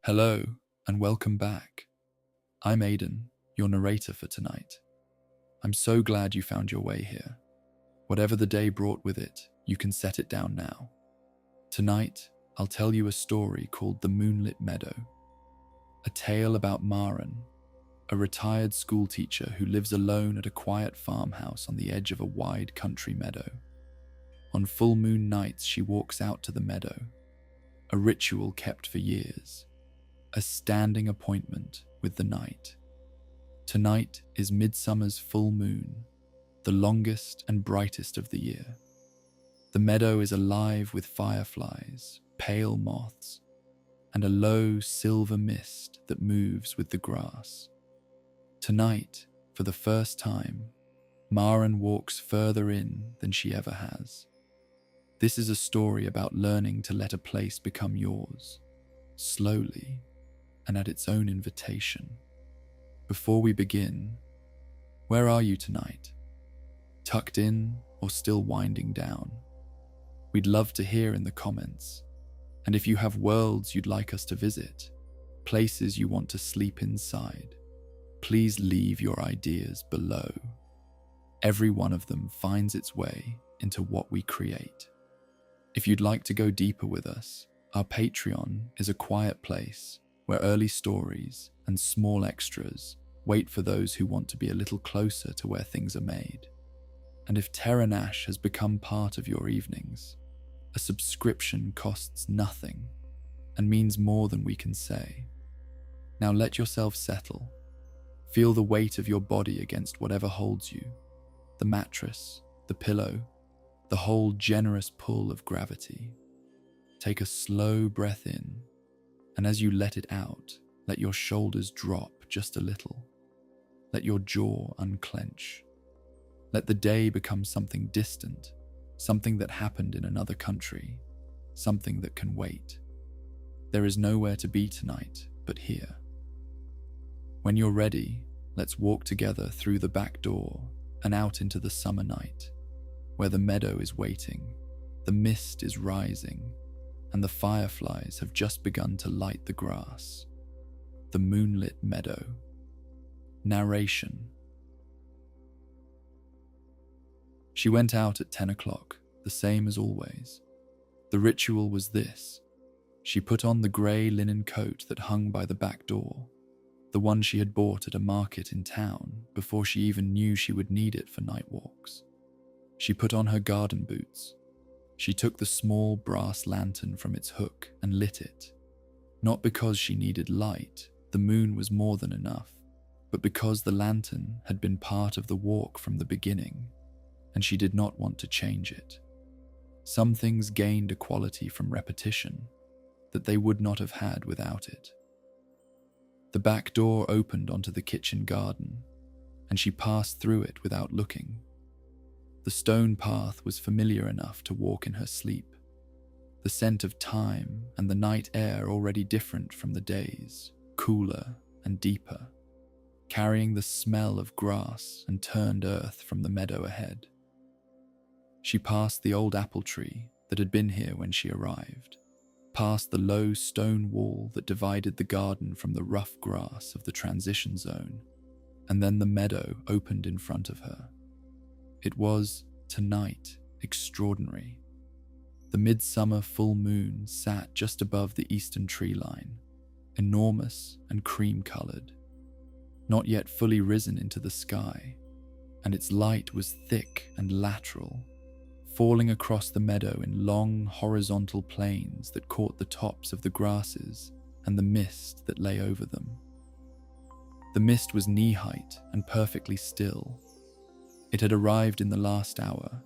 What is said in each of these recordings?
Hello, and welcome back. I'm Aiden, your narrator for tonight. I'm so glad you found your way here. Whatever the day brought with it, you can set it down now. Tonight, I'll tell you a story called The Moonlit Meadow, a tale about Maren, a retired schoolteacher who lives alone at a quiet farmhouse on the edge of a wide country meadow. On full moon nights, she walks out to the meadow, a ritual kept for years, a standing appointment with the night. Tonight is Midsummer's full moon, the longest and brightest of the year. The meadow is alive with fireflies, pale moths, and a low silver mist that moves with the grass. Tonight, for the first time, Maren walks further in than she ever has. This is a story about learning to let a place become yours, slowly and at its own invitation. Before we begin, where are you tonight? Tucked in or still winding down? We'd love to hear in the comments. And if you have worlds you'd like us to visit, places you want to sleep inside, please leave your ideas below. Every one of them finds its way into what we create. If you'd like to go deeper with us, our Patreon is a quiet place where early stories and small extras wait for those who want to be a little closer to where things are made. And if Terra Nash has become part of your evenings, a subscription costs nothing and means more than we can say. Now let yourself settle. Feel the weight of your body against whatever holds you, the mattress, the pillow, the whole generous pull of gravity. Take a slow breath in, and as you let it out, let your shoulders drop just a little. Let your jaw unclench. Let the day become something distant, something that happened in another country, something that can wait. There is nowhere to be tonight but here. When you're ready, let's walk together through the back door and out into the summer night, where the meadow is waiting, the mist is rising, and the fireflies have just begun to light the grass. The Moonlit Meadow. Narration. She went out at 10 o'clock, the same as always. The ritual was this. She put on the grey linen coat that hung by the back door, the one she had bought at a market in town before she even knew she would need it for night walks. She put on her garden boots. She took the small brass lantern from its hook and lit it. Not because she needed light, the moon was more than enough, but because the lantern had been part of the walk from the beginning, and she did not want to change it. Some things gained a quality from repetition that they would not have had without it. The back door opened onto the kitchen garden, and she passed through it without looking. The stone path was familiar enough to walk in her sleep. The scent of thyme and the night air already different from the days, cooler and deeper, carrying the smell of grass and turned earth from the meadow ahead. She passed the old apple tree that had been here when she arrived, past the low stone wall that divided the garden from the rough grass of the transition zone, and then the meadow opened in front of her. It was, tonight, extraordinary. The midsummer full moon sat just above the eastern tree line, enormous and cream-coloured, not yet fully risen into the sky, and its light was thick and lateral, falling across the meadow in long horizontal planes that caught the tops of the grasses and the mist that lay over them. The mist was knee-height and perfectly still. It had arrived in the last hour,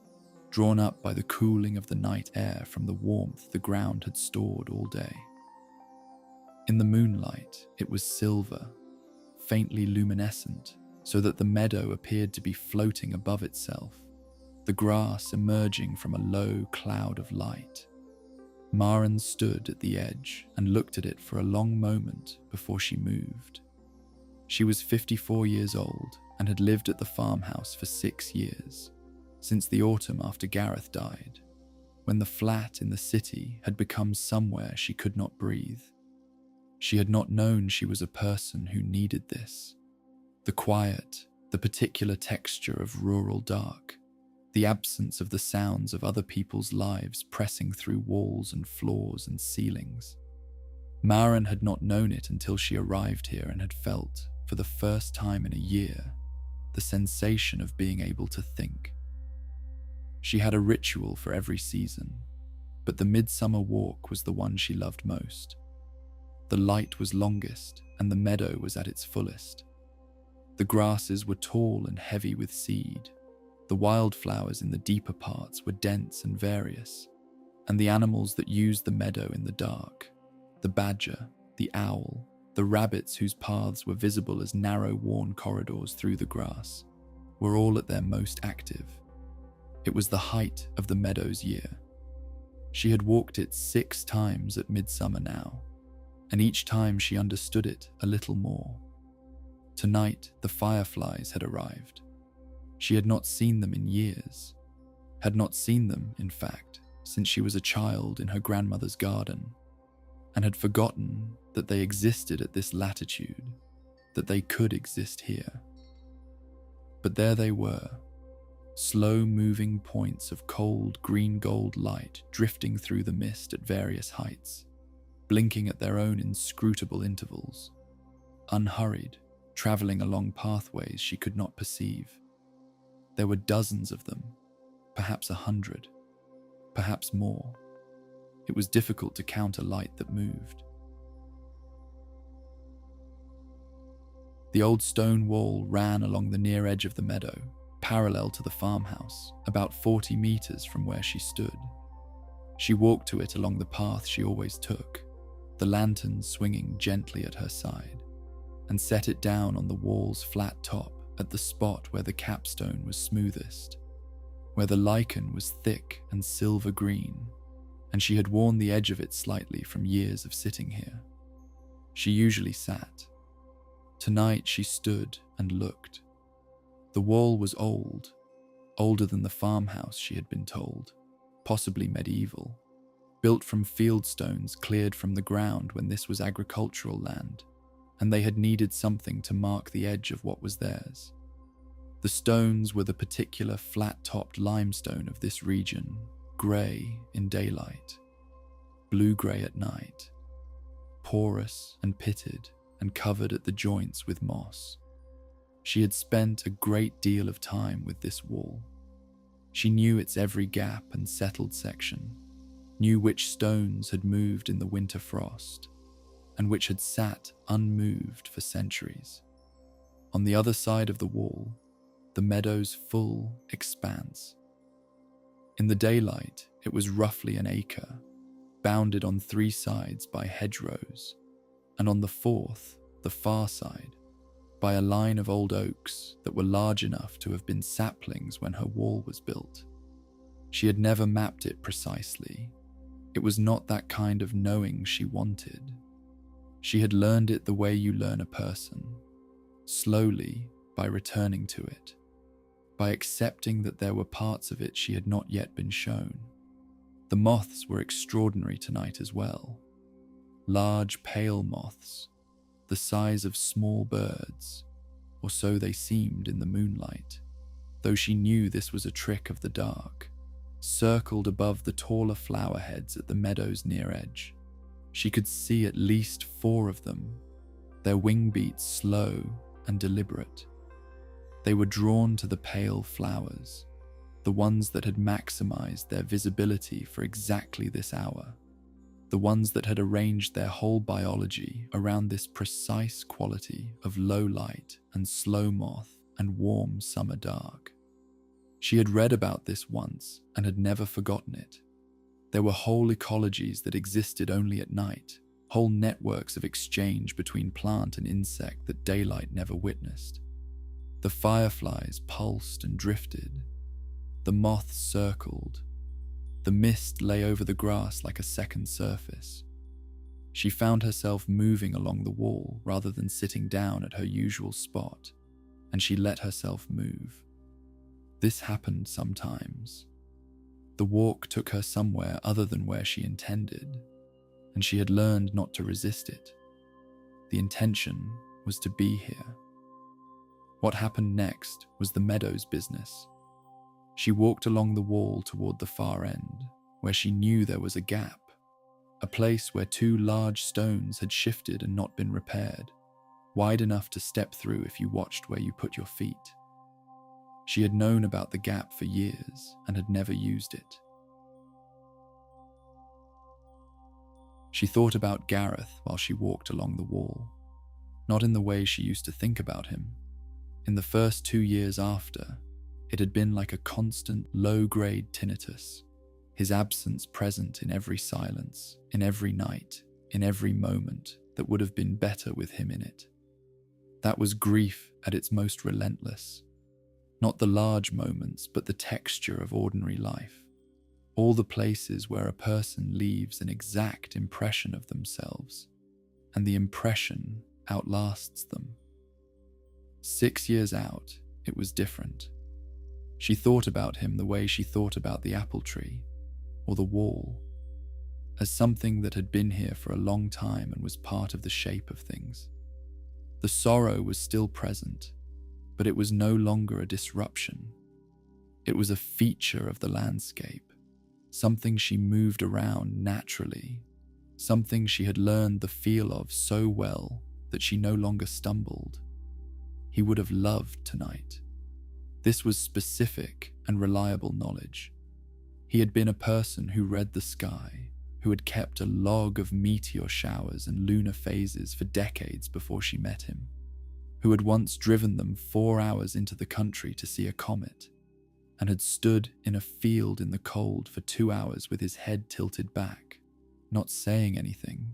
drawn up by the cooling of the night air from the warmth the ground had stored all day. In the moonlight, it was silver, faintly luminescent, so that the meadow appeared to be floating above itself, the grass emerging from a low cloud of light. Maren stood at the edge and looked at it for a long moment before she moved. She was 54 years old and had lived at the farmhouse for 6 years, since the autumn after Gareth died, when the flat in the city had become somewhere she could not breathe. She had not known she was a person who needed this. The quiet, the particular texture of rural dark, the absence of the sounds of other people's lives pressing through walls and floors and ceilings. Maren had not known it until she arrived here and had felt, for the first time in a year, the sensation of being able to think. She had a ritual for every season, but the midsummer walk was the one she loved most. The light was longest and the meadow was at its fullest. The grasses were tall and heavy with seed. The wildflowers in the deeper parts were dense and various, and the animals that used the meadow in the dark, the badger, the owl, the rabbits whose paths were visible as narrow, worn corridors through the grass, were all at their most active. It was the height of the meadow's year. She had walked it 6 times at midsummer now, and each time she understood it a little more. Tonight, the fireflies had arrived. She had not seen them in years, had not seen them, in fact, since she was a child in her grandmother's garden, and had forgotten that they existed at this latitude, that they could exist here. But there they were, slow-moving points of cold green-gold light drifting through the mist at various heights, blinking at their own inscrutable intervals, unhurried, travelling along pathways she could not perceive. There were dozens of them, perhaps 100, perhaps more. It was difficult to count a light that moved. The old stone wall ran along the near edge of the meadow, parallel to the farmhouse, about 40 meters from where she stood. She walked to it along the path she always took, the lantern swinging gently at her side, and set it down on the wall's flat top at the spot where the capstone was smoothest, where the lichen was thick and silver green, and she had worn the edge of it slightly from years of sitting here. She usually sat. Tonight she stood and looked. The wall was old, older than the farmhouse she had been told, possibly medieval, built from field stones cleared from the ground when this was agricultural land, and they had needed something to mark the edge of what was theirs. The stones were the particular flat-topped limestone of this region, grey in daylight, blue-grey at night, porous and pitted and covered at the joints with moss. She had spent a great deal of time with this wall. She knew its every gap and settled section, knew which stones had moved in the winter frost, and which had sat unmoved for centuries. On the other side of the wall, the meadow's full expanse. In the daylight, it was roughly an acre, bounded on 3 sides by hedgerows, and on the 4th, the far side, by a line of old oaks that were large enough to have been saplings when her wall was built. She had never mapped it precisely. It was not that kind of knowing she wanted. She had learned it the way you learn a person, slowly, by returning to it, by accepting that there were parts of it she had not yet been shown. The moths were extraordinary tonight as well. Large, pale moths, the size of small birds, or so they seemed in the moonlight, though she knew this was a trick of the dark, circled above the taller flower heads at the meadow's near edge. She could see at least 4 of them, their wing beats slow and deliberate. They were drawn to the pale flowers, the ones that had maximized their visibility for exactly this hour, the ones that had arranged their whole biology around this precise quality of low light and slow moth and warm summer dark. She had read about this once and had never forgotten it. There were whole ecologies that existed only at night, whole networks of exchange between plant and insect that daylight never witnessed. The fireflies pulsed and drifted. The moths circled. The mist lay over the grass like a second surface. She found herself moving along the wall rather than sitting down at her usual spot, and she let herself move. This happened sometimes. The walk took her somewhere other than where she intended, and she had learned not to resist it. The intention was to be here. What happened next was the meadow's business. She walked along the wall toward the far end, where she knew there was a gap, a place where two large stones had shifted and not been repaired, wide enough to step through if you watched where you put your feet. She had known about the gap for years and had never used it. She thought about Gareth while she walked along the wall, not in the way she used to think about him. In the first 2 years after, it had been like a constant, low-grade tinnitus, his absence present in every silence, in every night, in every moment that would have been better with him in it. That was grief at its most relentless. Not the large moments, but the texture of ordinary life. All the places where a person leaves an exact impression of themselves, and the impression outlasts them. 6 years out, it was different. She thought about him the way she thought about the apple tree, or the wall, as something that had been here for a long time and was part of the shape of things. The sorrow was still present, but it was no longer a disruption. It was a feature of the landscape, something she moved around naturally, something she had learned the feel of so well that she no longer stumbled. He would have loved tonight. This was specific and reliable knowledge. He had been a person who read the sky, who had kept a log of meteor showers and lunar phases for decades before she met him, who had once driven them 4 hours into the country to see a comet, and had stood in a field in the cold for 2 hours with his head tilted back, not saying anything,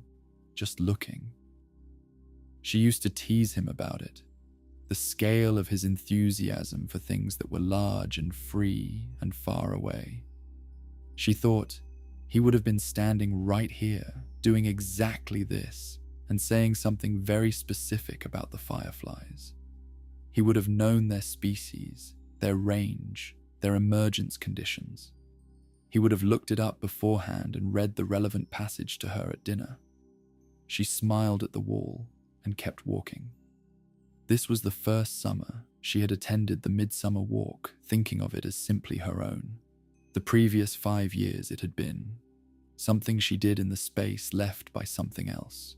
just looking. She used to tease him about it, the scale of his enthusiasm for things that were large and free and far away. She thought he would have been standing right here, doing exactly this, and saying something very specific about the fireflies. He would have known their species, their range, their emergence conditions. He would have looked it up beforehand and read the relevant passage to her at dinner. She smiled at the wall and kept walking. This was the first summer she had attended the Midsummer walk, thinking of it as simply her own. The previous 5 years it had been something she did in the space left by something else.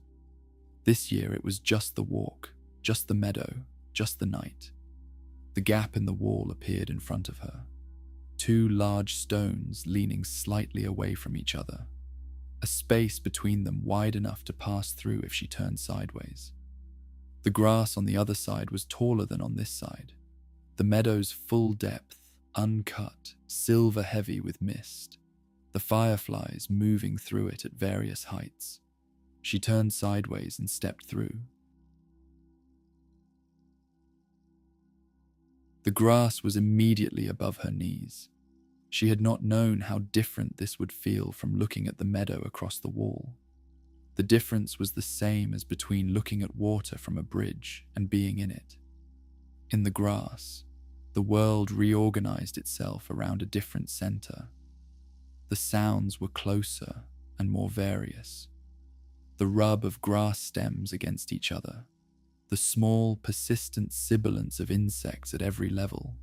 This year it was just the walk, just the meadow, just the night. The gap in the wall appeared in front of her. 2 large stones leaning slightly away from each other. A space between them wide enough to pass through if she turned sideways. The grass on the other side was taller than on this side. The meadow's full depth, uncut, silver heavy with mist. The fireflies moving through it at various heights. She turned sideways and stepped through. The grass was immediately above her knees. She had not known how different this would feel from looking at the meadow across the wall. The difference was the same as between looking at water from a bridge and being in it. In the grass, the world reorganized itself around a different center. The sounds were closer and more various. The rub of grass stems against each other, the small, persistent sibilance of insects at every level,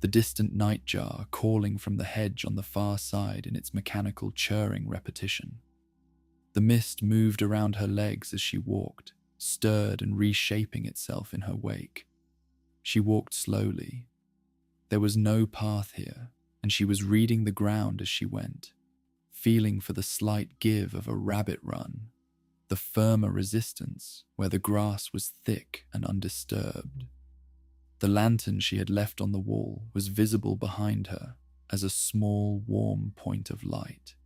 the distant nightjar calling from the hedge on the far side in its mechanical churring repetition. The mist moved around her legs as she walked, stirred and reshaping itself in her wake. She walked slowly. There was no path here, and she was reading the ground as she went, feeling for the slight give of a rabbit run, the firmer resistance where the grass was thick and undisturbed. The lantern she had left on the wall was visible behind her as a small, warm point of light.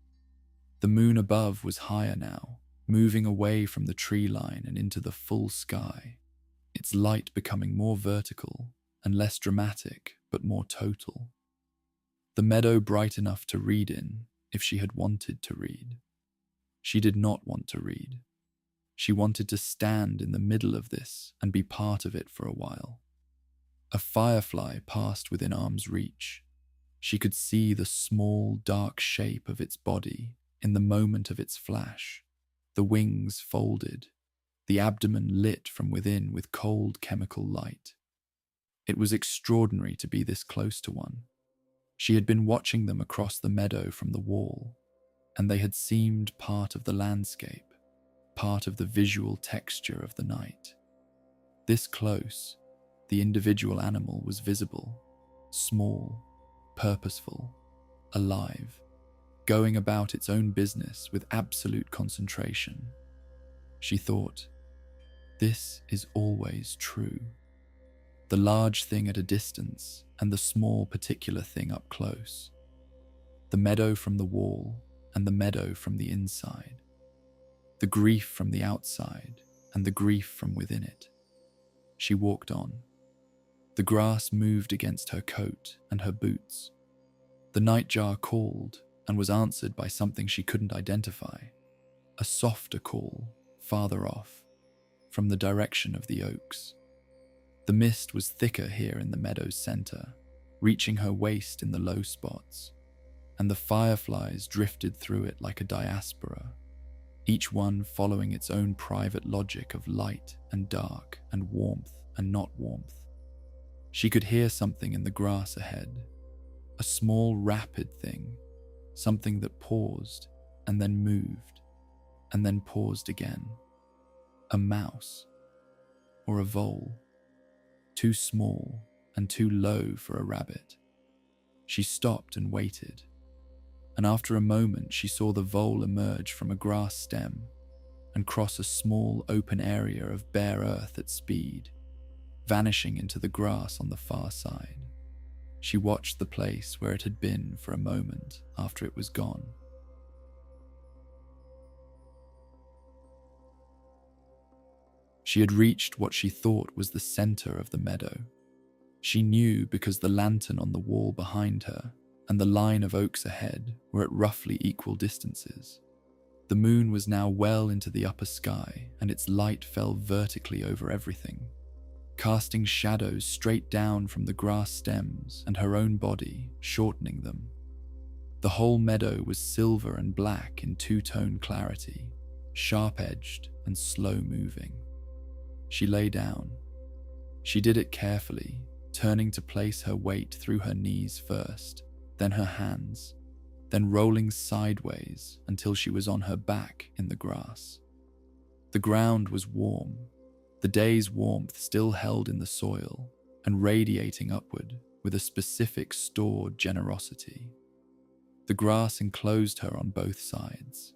The moon above was higher now, moving away from the tree line and into the full sky, its light becoming more vertical and less dramatic, but more total. The meadow bright enough to read in if she had wanted to read. She did not want to read. She wanted to stand in the middle of this and be part of it for a while. A firefly passed within arm's reach. She could see the small, dark shape of its body in the moment of its flash, the wings folded, the abdomen lit from within with cold chemical light. It was extraordinary to be this close to one. She had been watching them across the meadow from the wall, and they had seemed part of the landscape, part of the visual texture of the night. This close, the individual animal was visible, small, purposeful, alive, going about its own business with absolute concentration. She thought, this is always true. The large thing at a distance and the small particular thing up close. The meadow from the wall and the meadow from the inside. The grief from the outside and the grief from within it. She walked on. The grass moved against her coat and her boots. The nightjar called and was answered by something she couldn't identify. A softer call, farther off, from the direction of the oaks. The mist was thicker here in the meadow's center, reaching her waist in the low spots, and the fireflies drifted through it like a diaspora, each one following its own private logic of light and dark and warmth and not warmth. She could hear something in the grass ahead, a small rapid thing, something that paused and then moved and then paused again. A mouse or a vole, too small and too low for a rabbit. She stopped and waited, and after a moment she saw the vole emerge from a grass stem and cross a small open area of bare earth at speed, vanishing into the grass on the far side. She watched the place where it had been for a moment after it was gone. She had reached what she thought was the center of the meadow. She knew because the lantern on the wall behind her and the line of oaks ahead were at roughly equal distances. The moon was now well into the upper sky, and its light fell vertically over everything, casting shadows straight down from the grass stems and her own body, shortening them. The whole meadow was silver and black in two-tone clarity, sharp-edged and slow-moving. She lay down. She did it carefully, turning to place her weight through her knees first, then her hands, then rolling sideways until she was on her back in the grass. The ground was warm, the day's warmth still held in the soil and radiating upward with a specific stored generosity. The grass enclosed her on both sides,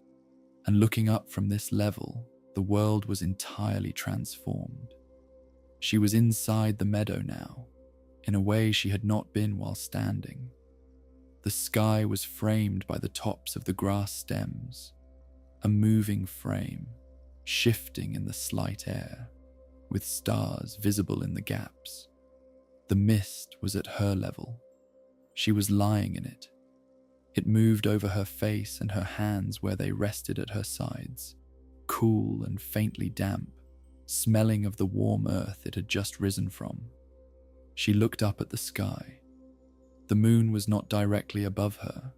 and looking up from this level, the world was entirely transformed. She was inside the meadow now, in a way she had not been while standing. The sky was framed by the tops of the grass stems, a moving frame, shifting in the slight air, with stars visible in the gaps. The mist was at her level. She was lying in it. It moved over her face and her hands where they rested at her sides, cool and faintly damp, smelling of the warm earth it had just risen from. She looked up at the sky. The moon was not directly above her.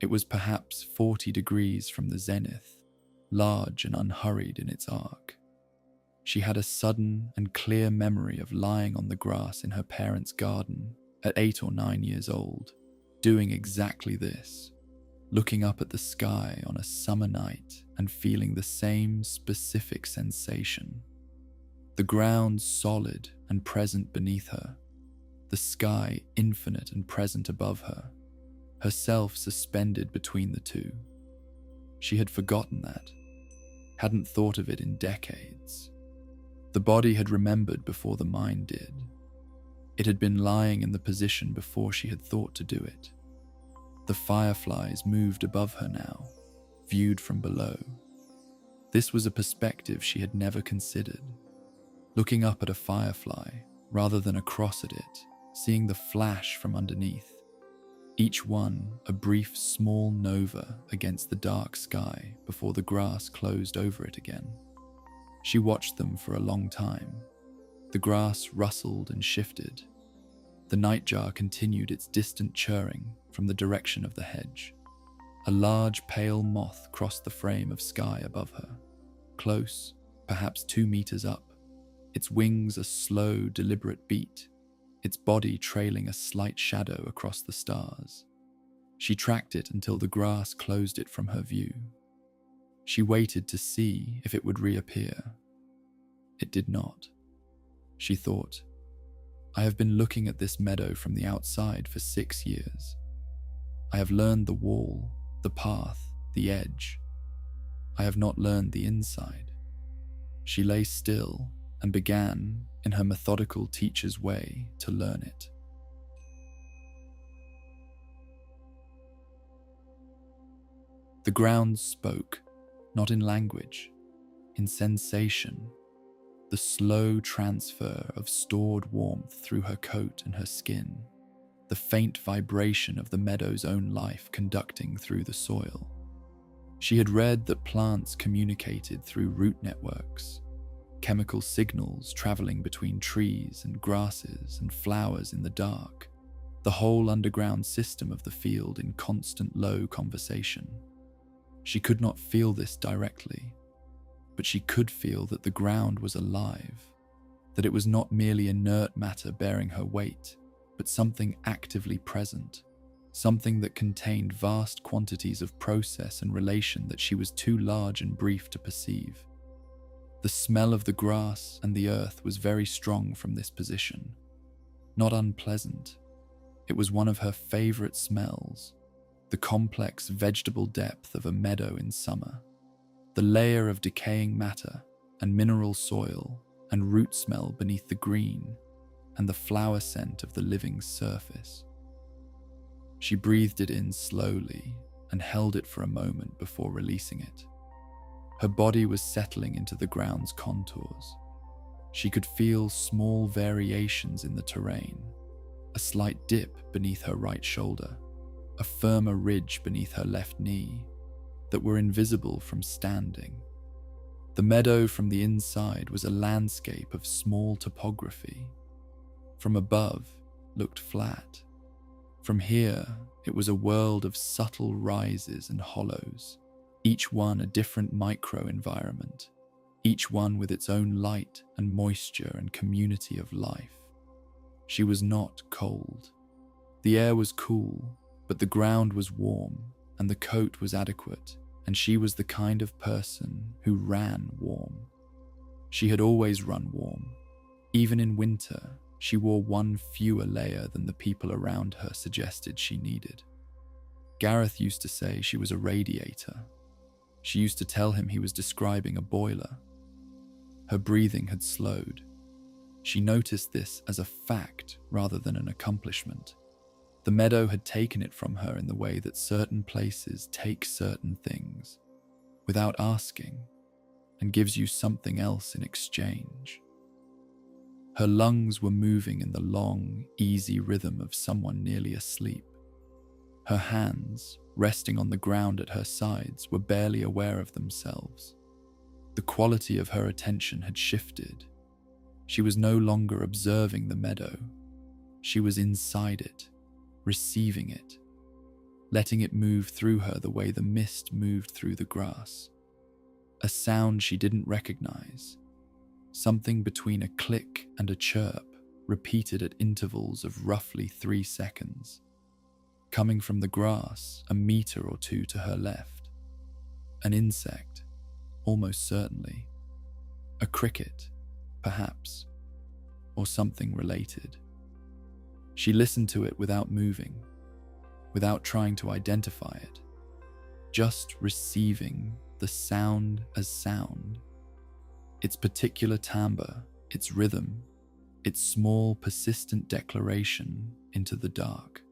It was perhaps 40 degrees from the zenith, large and unhurried in its arc. She had a sudden and clear memory of lying on the grass in her parents' garden at 8 or 9 years old, doing exactly this, looking up at the sky on a summer night and feeling the same specific sensation. The ground solid and present beneath her, the sky infinite and present above her, herself suspended between the two. She had forgotten that, hadn't thought of it in decades. The body had remembered before the mind did. It had been lying in the position before she had thought to do it. The fireflies moved above her now, viewed from below. This was a perspective she had never considered. Looking up at a firefly, rather than across at it, seeing the flash from underneath, each one a brief small nova against the dark sky before the grass closed over it again. She watched them for a long time. The grass rustled and shifted. The nightjar continued its distant churring from the direction of the hedge. A large pale moth crossed the frame of sky above her, close perhaps 2 meters up, its wings a slow, deliberate beat, its body trailing a slight shadow across the stars. She tracked it until the grass closed it from her view. She waited to see if it would reappear. It did not. She thought, I have been looking at this meadow from the outside for 6 years. I have learned the wall, the path, the edge. I have not learned the inside. She lay still and began, in her methodical teacher's way, to learn it. The ground spoke, not in language, in sensation, the slow transfer of stored warmth through her coat and her skin, the faint vibration of the meadow's own life conducting through the soil. She had read that plants communicated through root networks, chemical signals traveling between trees and grasses and flowers in the dark, the whole underground system of the field in constant low conversation. She could not feel this directly, but she could feel that the ground was alive, that it was not merely inert matter bearing her weight, but something actively present, something that contained vast quantities of process and relation that she was too large and brief to perceive. The smell of the grass and the earth was very strong from this position. Not unpleasant. It was one of her favorite smells, the complex vegetable depth of a meadow in summer, the layer of decaying matter and mineral soil and root smell beneath the green, and the flower scent of the living surface. She breathed it in slowly and held it for a moment before releasing it. Her body was settling into the ground's contours. She could feel small variations in the terrain, a slight dip beneath her right shoulder, a firmer ridge beneath her left knee, that were invisible from standing. The meadow from the inside was a landscape of small topography. From above, looked flat. From here, it was a world of subtle rises and hollows, each one a different micro-environment, each one with its own light and moisture and community of life. She was not cold. The air was cool, but the ground was warm, and the coat was adequate, and she was the kind of person who ran warm. She had always run warm. Even in winter, she wore one fewer layer than the people around her suggested she needed. Gareth used to say she was a radiator. She used to tell him he was describing a boiler. Her breathing had slowed. She noticed this as a fact rather than an accomplishment. The meadow had taken it from her in the way that certain places take certain things, without asking, and gives you something else in exchange. Her lungs were moving in the long, easy rhythm of someone nearly asleep. Her hands, resting on the ground at her sides, were barely aware of themselves. The quality of her attention had shifted. She was no longer observing the meadow. She was inside it, receiving it, letting it move through her the way the mist moved through the grass. A sound she didn't recognize, something between a click and a chirp, repeated at intervals of roughly 3 seconds, coming from the grass a meter or two to her left. An insect, almost certainly. A cricket, perhaps, or something related. She listened to it without moving, without trying to identify it, just receiving the sound as sound, its particular timbre, its rhythm, its small, persistent declaration into the dark.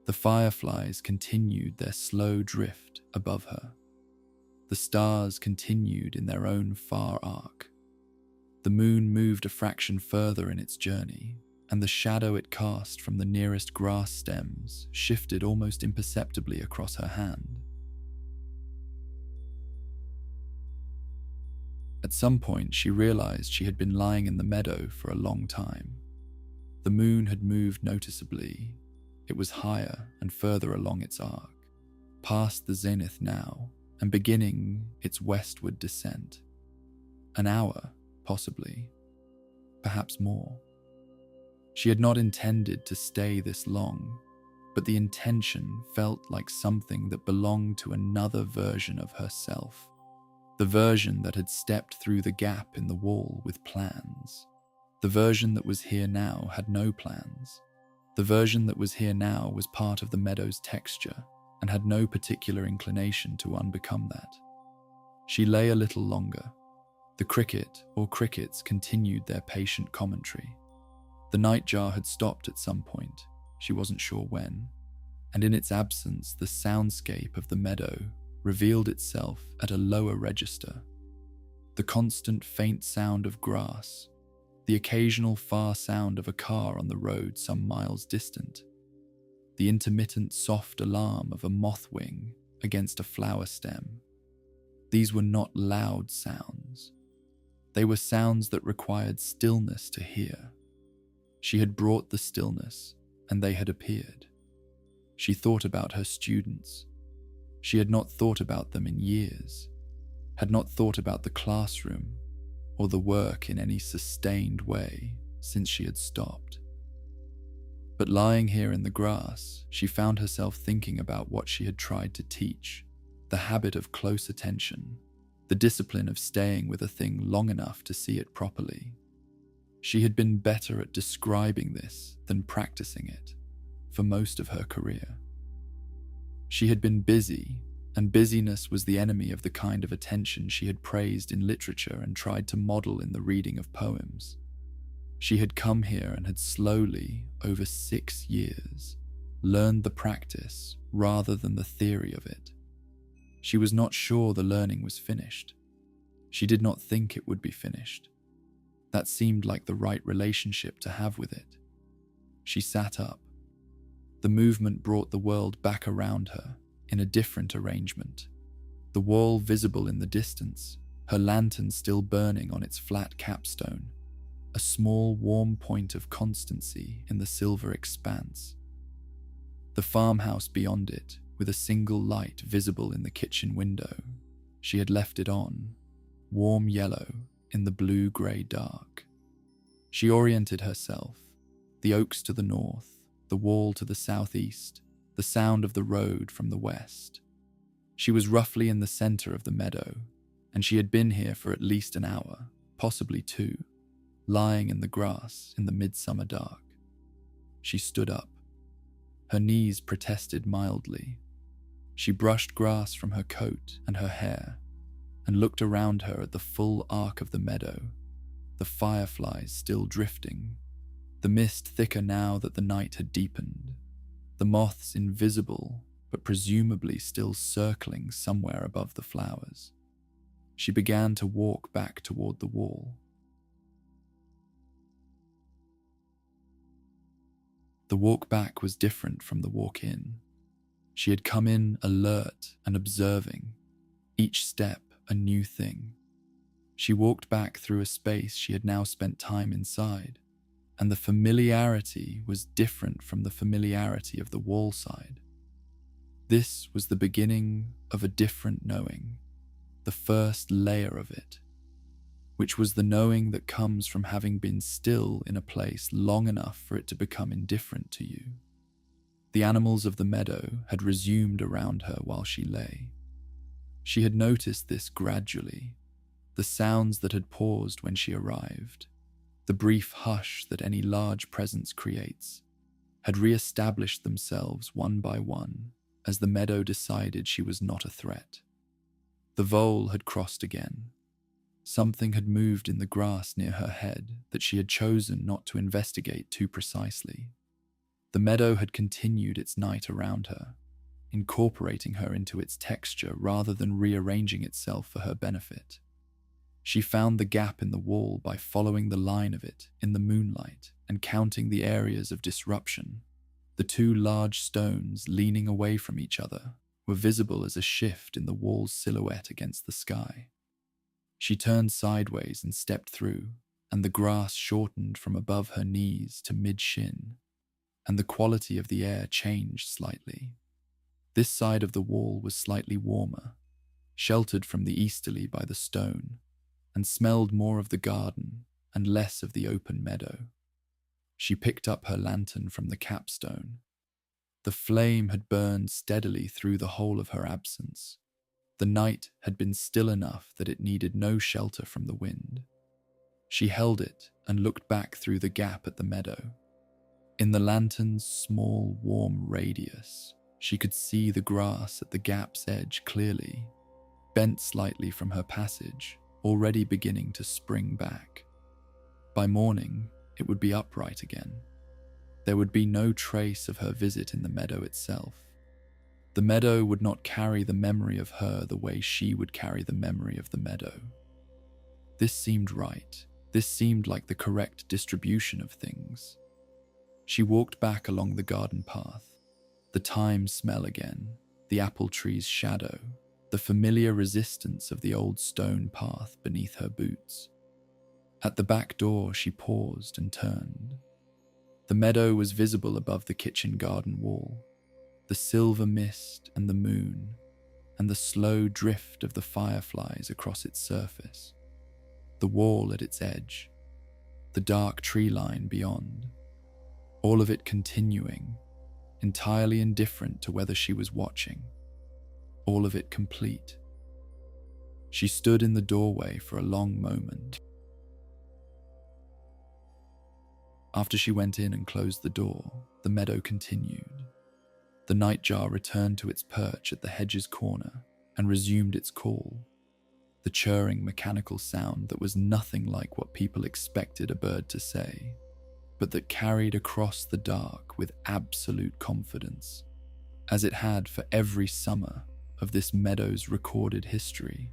The fireflies continued their slow drift above her. The stars continued in their own far arc. The moon moved a fraction further in its journey, and the shadow it cast from the nearest grass stems shifted almost imperceptibly across her hand. At some point, she realized she had been lying in the meadow for a long time. The moon had moved noticeably. It was higher and further along its arc, past the zenith now, and beginning its westward descent. An hour, possibly. Perhaps more. She had not intended to stay this long, but the intention felt like something that belonged to another version of herself. The version that had stepped through the gap in the wall with plans. The version that was here now had no plans. The version that was here now was part of the meadow's texture and had no particular inclination to unbecome that. She lay a little longer. The cricket or crickets continued their patient commentary. The nightjar had stopped at some point, she wasn't sure when, and in its absence the soundscape of the meadow revealed itself at a lower register. The constant faint sound of grass, the occasional far sound of a car on the road some miles distant, the intermittent soft alarm of a moth wing against a flower stem. These were not loud sounds. They were sounds that required stillness to hear. She had brought the stillness, and they had appeared. She thought about her students. She had not thought about them in years, had not thought about the classroom or the work in any sustained way since she had stopped. But lying here in the grass, she found herself thinking about what she had tried to teach, the habit of close attention, the discipline of staying with a thing long enough to see it properly. She had been better at describing this than practicing it for most of her career. She had been busy, and busyness was the enemy of the kind of attention she had praised in literature and tried to model in the reading of poems. She had come here and had slowly, over 6 years, learned the practice rather than the theory of it. She was not sure the learning was finished. She did not think it would be finished. That seemed like the right relationship to have with it. She sat up. The movement brought the world back around her in a different arrangement. The wall visible in the distance, her lantern still burning on its flat capstone, a small warm point of constancy in the silver expanse. The farmhouse beyond it, with a single light visible in the kitchen window. She had left it on, warm yellow in the blue-grey dark. She oriented herself, the oaks to the north, the wall to the southeast, the sound of the road from the west. She was roughly in the center of the meadow, and she had been here for at least an hour, possibly 2, lying in the grass in the midsummer dark. She stood up. Her knees protested mildly. She brushed grass from her coat and her hair, and looked around her at the full arc of the meadow, the fireflies still drifting, the mist thicker now that the night had deepened, the moths invisible but presumably still circling somewhere above the flowers. She began to walk back toward the wall. The walk back was different from the walk in. She had come in alert and observing, each step a new thing. She walked back through a space she had now spent time inside, and the familiarity was different from the familiarity of the wall side. This was the beginning of a different knowing, the first layer of it, which was the knowing that comes from having been still in a place long enough for it to become indifferent to you. The animals of the meadow had resumed around her while she lay. She had noticed this gradually, the sounds that had paused when she arrived, the brief hush that any large presence creates, had re-established themselves one by one as the meadow decided she was not a threat. The vole had crossed again. Something had moved in the grass near her head that she had chosen not to investigate too precisely. The meadow had continued its night around her, incorporating her into its texture rather than rearranging itself for her benefit. She found the gap in the wall by following the line of it in the moonlight and counting the areas of disruption. The 2 large stones leaning away from each other were visible as a shift in the wall's silhouette against the sky. She turned sideways and stepped through, and the grass shortened from above her knees to mid-shin, and the quality of the air changed slightly. This side of the wall was slightly warmer, sheltered from the easterly by the stone, and smelled more of the garden and less of the open meadow. She picked up her lantern from the capstone. The flame had burned steadily through the whole of her absence. The night had been still enough that it needed no shelter from the wind. She held it and looked back through the gap at the meadow. In the lantern's small, warm radius, she could see the grass at the gap's edge clearly, bent slightly from her passage, already beginning to spring back. By morning, it would be upright again. There would be no trace of her visit in the meadow itself. The meadow would not carry the memory of her the way she would carry the memory of the meadow. This seemed right. This seemed like the correct distribution of things. She walked back along the garden path. The thyme smell again, the apple tree's shadow, the familiar resistance of the old stone path beneath her boots. At the back door, she paused and turned. The meadow was visible above the kitchen garden wall. The silver mist and the moon, and the slow drift of the fireflies across its surface. The wall at its edge, the dark tree line beyond. All of it continuing, entirely indifferent to whether she was watching. All of it complete. She stood in the doorway for a long moment. After she went in and closed the door, the meadow continued. The nightjar returned to its perch at the hedge's corner and resumed its call. The churring mechanical sound that was nothing like what people expected a bird to say, but that carried across the dark with absolute confidence, as it had for every summer of this meadow's recorded history,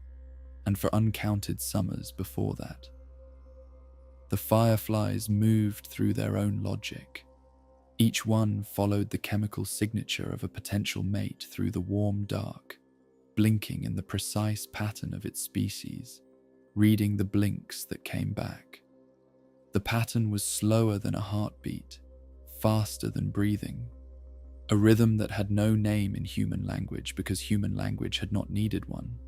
and for uncounted summers before that. The fireflies moved through their own logic. Each one followed the chemical signature of a potential mate through the warm dark, blinking in the precise pattern of its species, reading the blinks that came back. The pattern was slower than a heartbeat, faster than breathing, a rhythm that had no name in human language because human language had not needed one.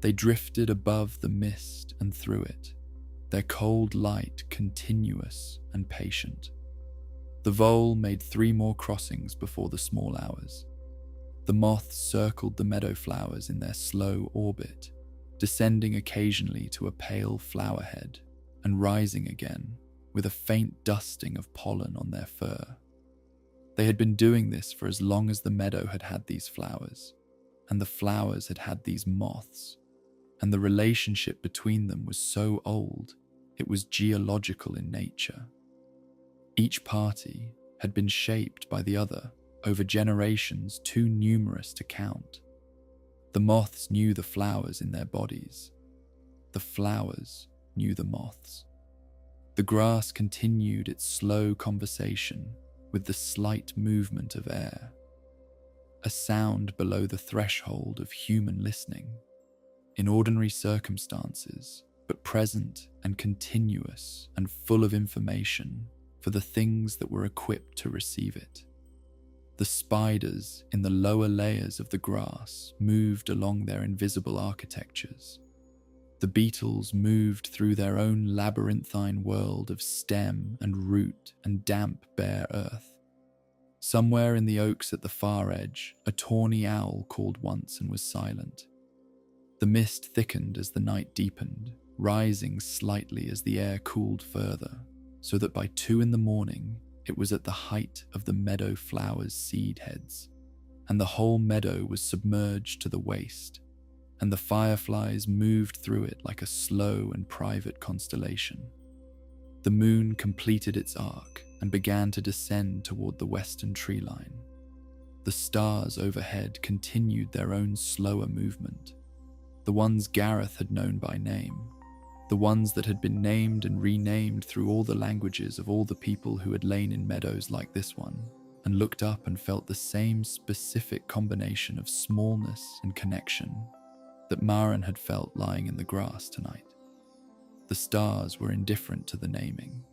They drifted above the mist and through it, their cold light continuous and patient. The vole made 3 more crossings before the small hours. The moths circled the meadow flowers in their slow orbit, descending occasionally to a pale flower head and rising again with a faint dusting of pollen on their fur. They had been doing this for as long as the meadow had had these flowers, and the flowers had had these moths, and the relationship between them was so old, it was geological in nature. Each party had been shaped by the other over generations too numerous to count. The moths knew the flowers in their bodies. The flowers knew the moths. The grass continued its slow conversation with the slight movement of air, a sound below the threshold of human listening, in ordinary circumstances, but present and continuous and full of information for the things that were equipped to receive it. The spiders in the lower layers of the grass moved along their invisible architectures. The beetles moved through their own labyrinthine world of stem and root and damp, bare earth. Somewhere in the oaks at the far edge, a tawny owl called once and was silent. The mist thickened as the night deepened, rising slightly as the air cooled further, so that by 2 a.m, it was at the height of the meadow flowers' seed heads, and the whole meadow was submerged to the waist, and the fireflies moved through it like a slow and private constellation. The moon completed its arc and began to descend toward the western tree line. The stars overhead continued their own slower movement, the ones Gareth had known by name, the ones that had been named and renamed through all the languages of all the people who had lain in meadows like this one, and looked up and felt the same specific combination of smallness and connection that Maren had felt lying in the grass tonight. The stars were indifferent to the naming.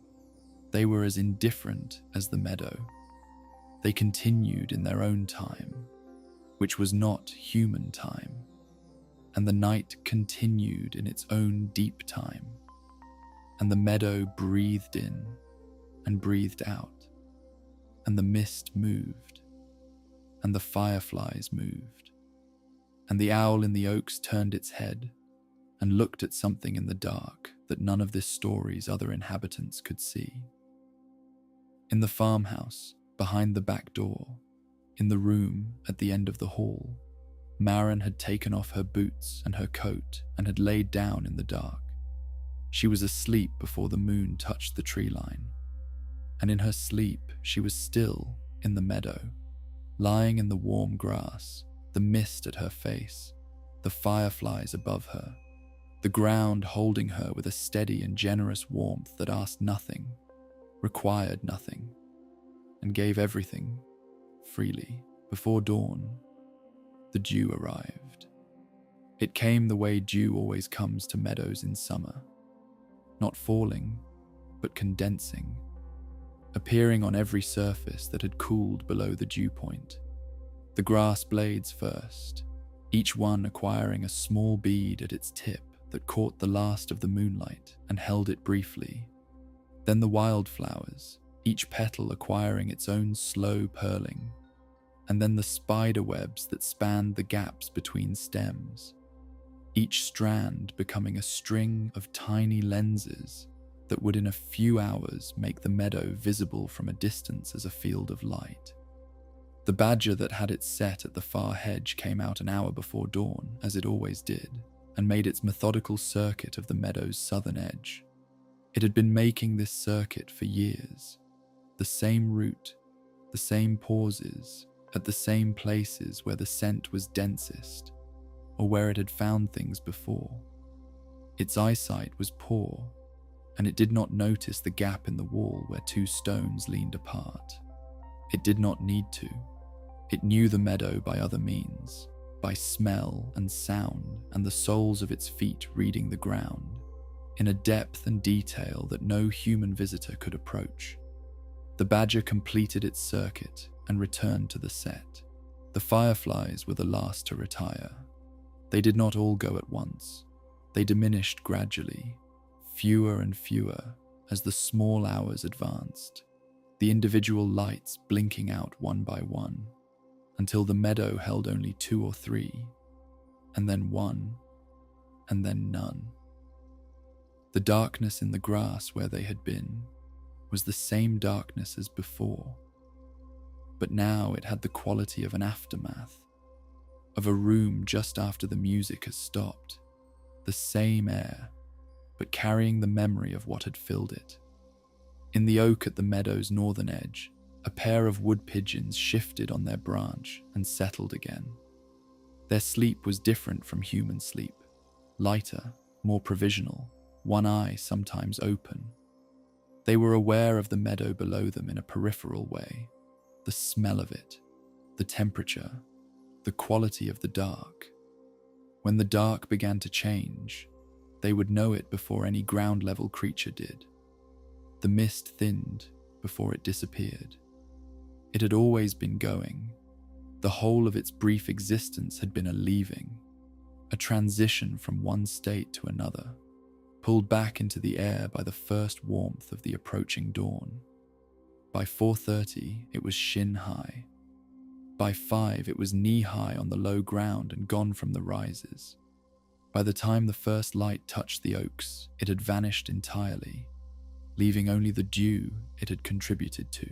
They were as indifferent as the meadow. They continued in their own time, which was not human time. and the night continued in its own deep time, and the meadow breathed in and breathed out, and the mist moved, and the fireflies moved, and the owl in the oaks turned its head and looked at something in the dark that none of this story's other inhabitants could see. In the farmhouse, behind the back door, in the room at the end of the hall, Maren had taken off her boots and her coat and had laid down in the dark. She was asleep before the moon touched the tree line, and in her sleep she was still in the meadow, lying in the warm grass, the mist at her face, the fireflies above her, the ground holding her with a steady and generous warmth that asked nothing, required nothing, and gave everything freely. Before dawn, the dew arrived. It came the way dew always comes to meadows in summer, not falling, but condensing, appearing on every surface that had cooled below the dew point. The grass blades first, each one acquiring a small bead at its tip that caught the last of the moonlight and held it briefly. Then the wildflowers, each petal acquiring its own slow pearling, and then the spider webs that spanned the gaps between stems, each strand becoming a string of tiny lenses that would in a few hours make the meadow visible from a distance as a field of light. The badger that had its set at the far hedge came out an hour before dawn, as it always did, and made its methodical circuit of the meadow's southern edge. It had been making this circuit for years, the same route, the same pauses, at the same places where the scent was densest, or where it had found things before. Its eyesight was poor, and it did not notice the gap in the wall where two stones leaned apart. It did not need to. It knew the meadow by other means, by smell and sound and the soles of its feet reading the ground, in a depth and detail that no human visitor could approach. The badger completed its circuit and returned to the set. The fireflies were the last to retire. They did not all go at once. They diminished gradually, fewer and fewer, as the small hours advanced, the individual lights blinking out one by one, until the meadow held only 2 or 3, and then 1, and then none. The darkness in the grass where they had been was the same darkness as before, but now it had the quality of an aftermath, of a room just after the music has stopped, the same air, but carrying the memory of what had filled it. In the oak at the meadow's northern edge, a pair of wood pigeons shifted on their branch and settled again. Their sleep was different from human sleep, lighter, more provisional, one eye sometimes open. They were aware of the meadow below them in a peripheral way, the smell of it, the temperature, the quality of the dark. When the dark began to change, they would know it before any ground-level creature did. The mist thinned before it disappeared. It had always been going. The whole of its brief existence had been a leaving, a transition from one state to another, pulled back into the air by the first warmth of the approaching dawn. By 4:30, it was shin-high. By 5, it was knee-high on the low ground and gone from the rises. By the time the first light touched the oaks, it had vanished entirely, leaving only the dew it had contributed to,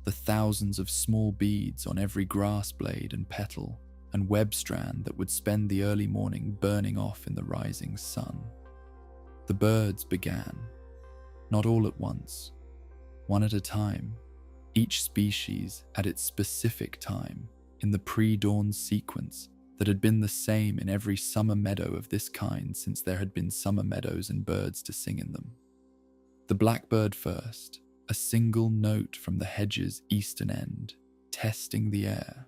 the thousands of small beads on every grass blade and petal and web strand that would spend the early morning burning off in the rising sun. The birds began, not all at once, one at a time, each species at its specific time in the pre-dawn sequence that had been the same in every summer meadow of this kind since there had been summer meadows and birds to sing in them. The blackbird first, a single note from the hedge's eastern end, testing the air.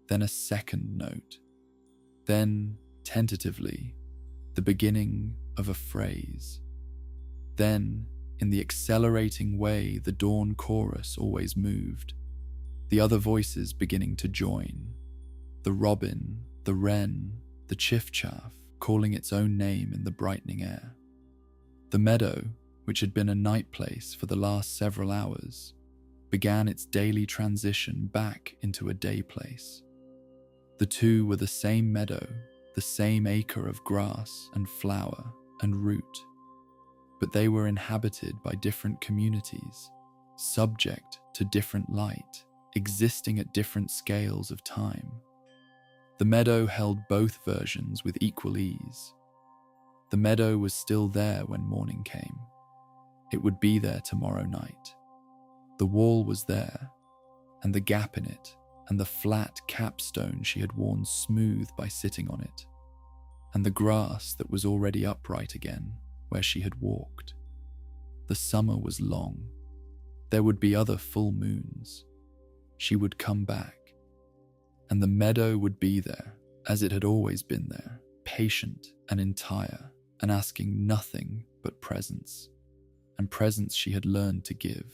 Then a second note. Then, tentatively, the beginning of a phrase. Then, in the accelerating way the dawn chorus always moved, the other voices beginning to join. The robin, the wren, the chiff-chaff calling its own name in the brightening air. The meadow, which had been a night place for the last several hours, began its daily transition back into a day place. The two were the same meadow, the same acre of grass and flower and root, but they were inhabited by different communities, subject to different light, existing at different scales of time. The meadow held both versions with equal ease. The meadow was still there when morning came. It would be there tomorrow night. The wall was there, and the gap in it, and the flat capstone she had worn smooth by sitting on it, and the grass that was already upright again where she had walked. The summer was long. There would be other full moons. She would come back, and the meadow would be there as it had always been there, patient and entire, and asking nothing but presence, and presence she had learned to give.